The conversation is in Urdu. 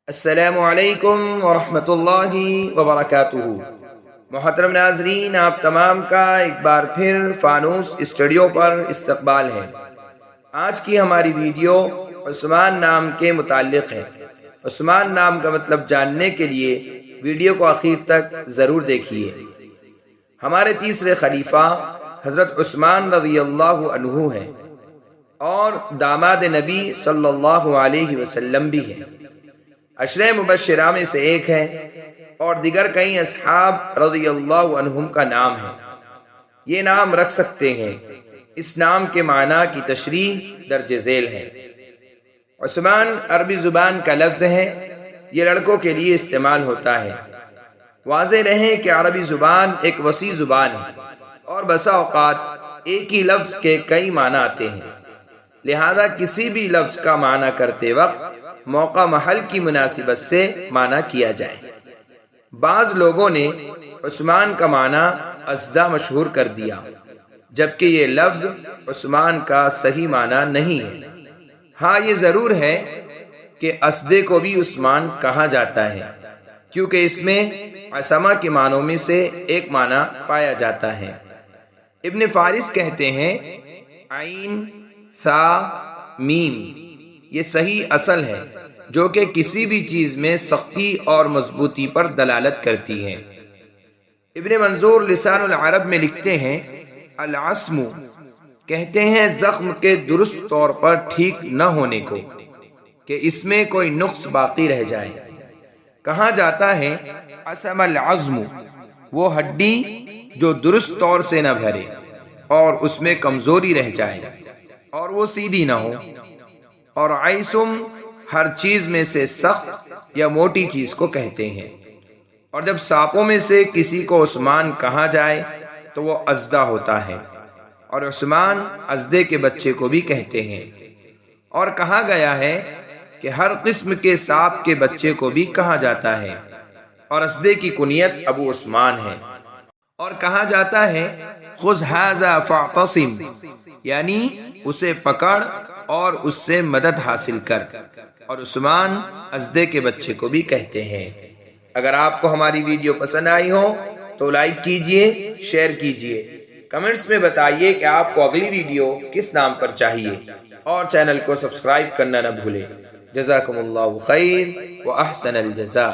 السلام علیکم ورحمۃ اللہ وبرکاتہ۔ محترم ناظرین، آپ تمام کا ایک بار پھر فانوس اسٹوڈیو پر استقبال ہے۔ آج کی ہماری ویڈیو عثمان نام کے متعلق ہے۔ عثمان نام کا مطلب جاننے کے لیے ویڈیو کو آخر تک ضرور دیکھیے۔ ہمارے تیسرے خلیفہ حضرت عثمان رضی اللہ عنہ ہیں اور داماد نبی صلی اللہ علیہ وسلم بھی ہیں۔ عشرہ مبشرہ میں سے ایک ہے اور دیگر کئی اصحاب رضی اللہ عنہم کا نام ہے۔ یہ نام رکھ سکتے ہیں۔ اس نام کے معنی کی تشریح درج ذیل ہے۔ عثمان عربی زبان کا لفظ ہے۔ یہ لڑکوں کے لیے استعمال ہوتا ہے۔ واضح رہے کہ عربی زبان ایک وسیع زبان ہے اور بسا اوقات ایک ہی لفظ کے کئی معنی آتے ہیں، لہذا کسی بھی لفظ کا معنی کرتے وقت موقع محل کی مناسبت سے معنی کیا جائے۔ بعض لوگوں نے عثمان کا معنی اسدہ مشہور کر دیا، جبکہ یہ لفظ عثمان کا صحیح معنی نہیں ہے۔ ہاں، یہ ضرور ہے کہ اسدے کو بھی عثمان کہا جاتا ہے، کیونکہ اس میں عصمہ کے معنوں میں سے ایک معنی پایا جاتا ہے۔ ابن فارس کہتے ہیں عین ثا میم، یہ صحیح اصل ہے جو کہ کسی بھی چیز میں سختی اور مضبوطی پر دلالت کرتی ہے۔ ابن منظور لسان العرب میں لکھتے ہیں العصم، کہتے ہیں زخم کے درست طور پر ٹھیک نہ ہونے کو، کہ اس میں کوئی نقص باقی رہ جائے۔ کہا جاتا ہے عصم العظم، وہ ہڈی جو درست طور سے نہ بھرے اور اس میں کمزوری رہ جائے اور وہ سیدھی نہ ہو۔ اور عیسم ہر چیز میں سے سخت یا موٹی چیز کو کہتے ہیں۔ اور جب سانپوں میں سے کسی کو عثمان کہا جائے تو وہ ازدہ ہوتا ہے، اور عثمان ازدے کے بچے کو بھی کہتے ہیں۔ اور کہا گیا ہے کہ ہر قسم کے سانپ کے بچے کو بھی کہا جاتا ہے، اور ازدے کی کنیت ابو عثمان ہے۔ اور کہا جاتا ہے خذ ھذا فاعتصم، یعنی اسے پکڑ اور اس سے مدد حاصل کر۔ اور عثمان ازدے کے بچے کو بھی کہتے ہیں۔ اگر آپ کو ہماری ویڈیو پسند آئی ہو تو لائک کیجئے، شیئر کیجئے، کمنٹس میں بتائیے کہ آپ کو اگلی ویڈیو کس نام پر چاہیے، اور چینل کو سبسکرائب کرنا نہ بھولیں۔ جزاکم اللہ خیر و احسن الجزاء۔